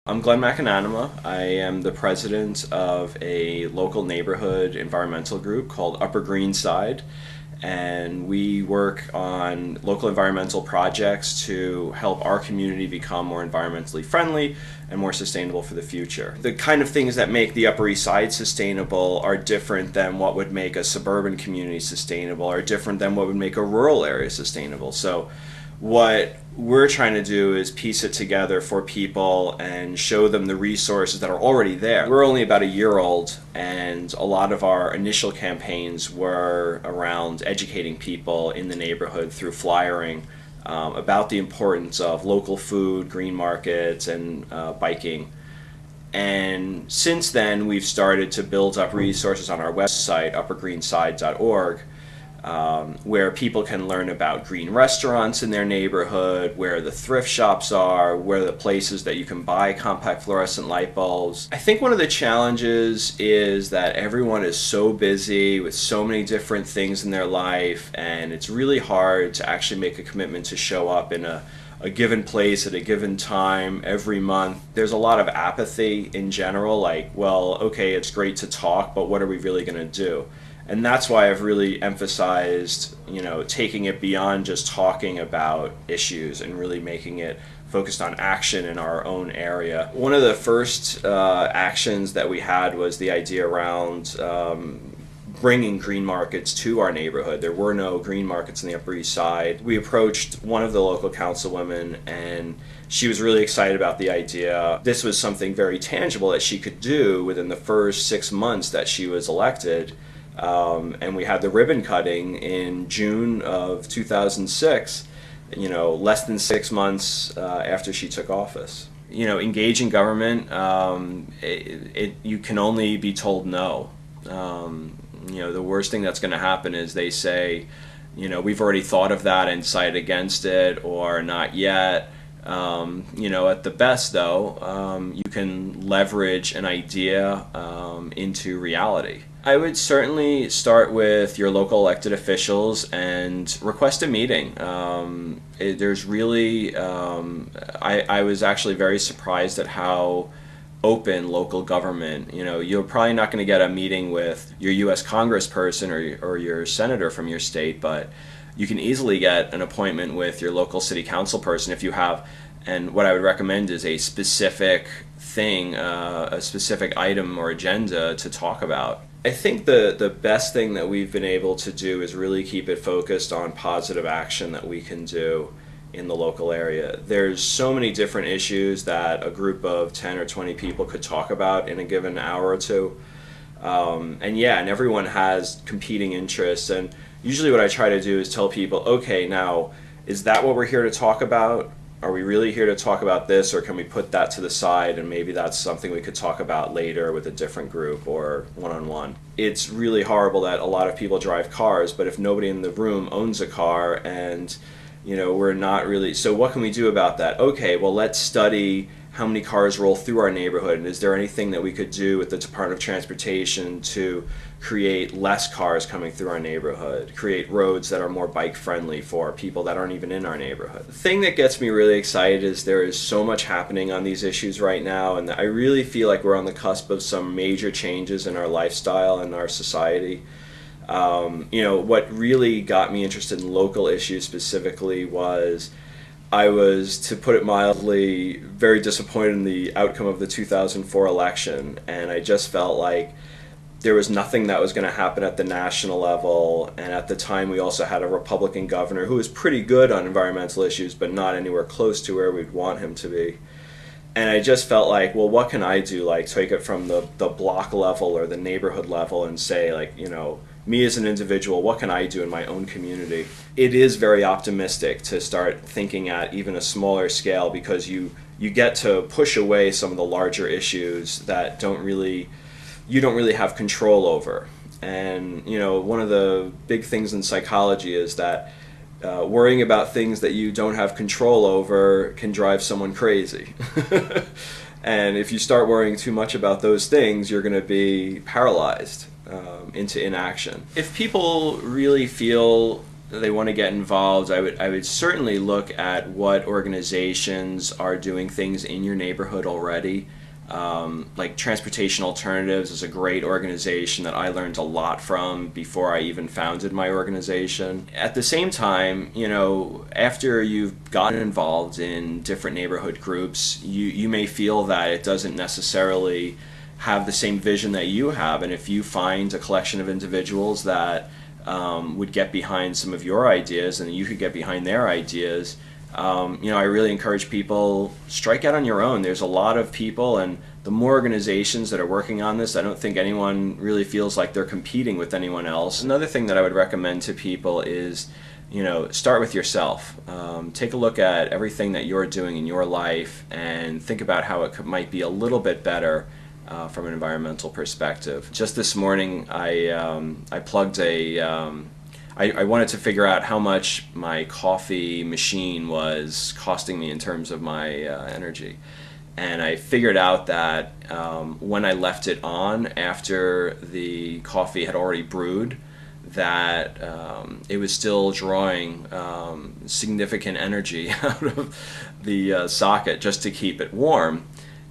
I'm Glenn McAnanama. I am the president of a local neighborhood environmental group called Upper Greenside, and we work on local environmental projects to help our community become more environmentally friendly and more sustainable for the future. The kind of things that make the Upper East Side sustainable are different than what would make a suburban community sustainable, are different than what would make a rural area sustainable. So what we're trying to do is piece it together for people and show them the resources that are already there. We're only about a year old, and a lot of our initial campaigns were around educating people in the neighborhood through flyering about the importance of local food, green markets, and biking. And since then, we've started to build up resources on our website, uppergreenside.org, where people can learn about green restaurants in their neighborhood, where the thrift shops are, where the places that you can buy compact fluorescent light bulbs. I think one of the challenges is that everyone is so busy with so many different things in their life, and it's really hard to actually make a commitment to show up in a given place at a given time every month. There's a lot of apathy in general, like, well, okay, it's great to talk, but what are we really going to do? And that's why I've really emphasized, taking it beyond just talking about issues and really making it focused on action in our own area. One of the first actions that we had was the idea around bringing green markets to our neighborhood. There were no green markets in the Upper East Side. We approached one of the local councilwomen, and she was really excited about the idea. This was something very tangible that she could do within the first 6 months that she was elected. And we had the ribbon cutting in June of 2006, less than 6 months after she took office. Engaging government, you can only be told no. The worst thing that's going to happen is they say, we've already thought of that and decided against it, or not yet. At the best, though, you can leverage an idea into reality. I would certainly start with your local elected officials and request a meeting. There's really, I was actually very surprised at how open local government, you're probably not going to get a meeting with your U.S. congressperson or your senator from your state, but you can easily get an appointment with your local city council person if you have. And what I would recommend is a specific thing, a specific item or agenda to talk about. I think the best thing that we've been able to do is really keep it focused on positive action that we can do in the local area. There's so many different issues that a group of 10 or 20 people could talk about in a given hour or two. And everyone has competing interests. And usually what I try to do is tell people, okay, now, is that what we're here to talk about? Are we really here to talk about this, or can we put that to the side and maybe that's something we could talk about later with a different group or one-on-one? It's really horrible that a lot of people drive cars, but if nobody in the room owns a car and we're not really, so what can we do about that? Okay, well, let's study how many cars roll through our neighborhood, and is there anything that we could do with the Department of Transportation to create less cars coming through our neighborhood, create roads that are more bike friendly for people that aren't even in our neighborhood. The thing that gets me really excited is there is so much happening on these issues right now, and I really feel like we're on the cusp of some major changes in our lifestyle and our society. What really got me interested in local issues specifically was I was, to put it mildly, very disappointed in the outcome of the 2004 election, and I just felt like there was nothing that was going to happen at the national level, and at the time we also had a Republican governor who was pretty good on environmental issues, but not anywhere close to where we'd want him to be. And I just felt like, well, what can I do? Like, take it from the block level or the neighborhood level and say, like, me as an individual, what can I do in my own community? It is very optimistic to start thinking at even a smaller scale, because you get to push away some of the larger issues that you don't really have control over. And one of the big things in psychology is that worrying about things that you don't have control over can drive someone crazy. And if you start worrying too much about those things, you're going to be paralyzed into inaction. If people really feel they want to get involved, I would certainly look at what organizations are doing things in your neighborhood already. Like Transportation Alternatives is a great organization that I learned a lot from before I even founded my organization. At the same time, after you've gotten involved in different neighborhood groups, you may feel that it doesn't necessarily have the same vision that you have, and if you find a collection of individuals that would get behind some of your ideas and you could get behind their ideas, I really encourage people, strike out on your own. There's a lot of people, and the more organizations that are working on this, I don't think anyone really feels like they're competing with anyone else. Another thing that I would recommend to people is, start with yourself. Take a look at everything that you're doing in your life and think about how it might be a little bit better from an environmental perspective. Just this morning, I plugged I wanted to figure out how much my coffee machine was costing me in terms of my energy. And I figured out that when I left it on after the coffee had already brewed, that it was still drawing significant energy out of the socket just to keep it warm.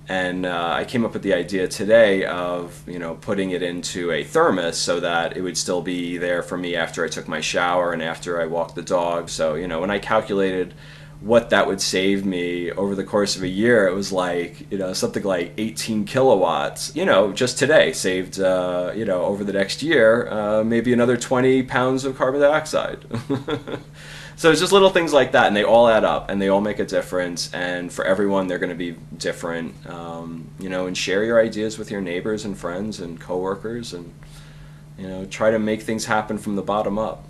And I came up with the idea today of, putting it into a thermos so that it would still be there for me after I took my shower and after I walked the dog. So, when I calculated what that would save me over the course of a year, it was like, something like 18 kilowatts, just today saved, over the next year, maybe another 20 pounds of carbon dioxide. So it's just little things like that, and they all add up, and they all make a difference, and for everyone they're going to be different, and share your ideas with your neighbors and friends and coworkers, and, try to make things happen from the bottom up.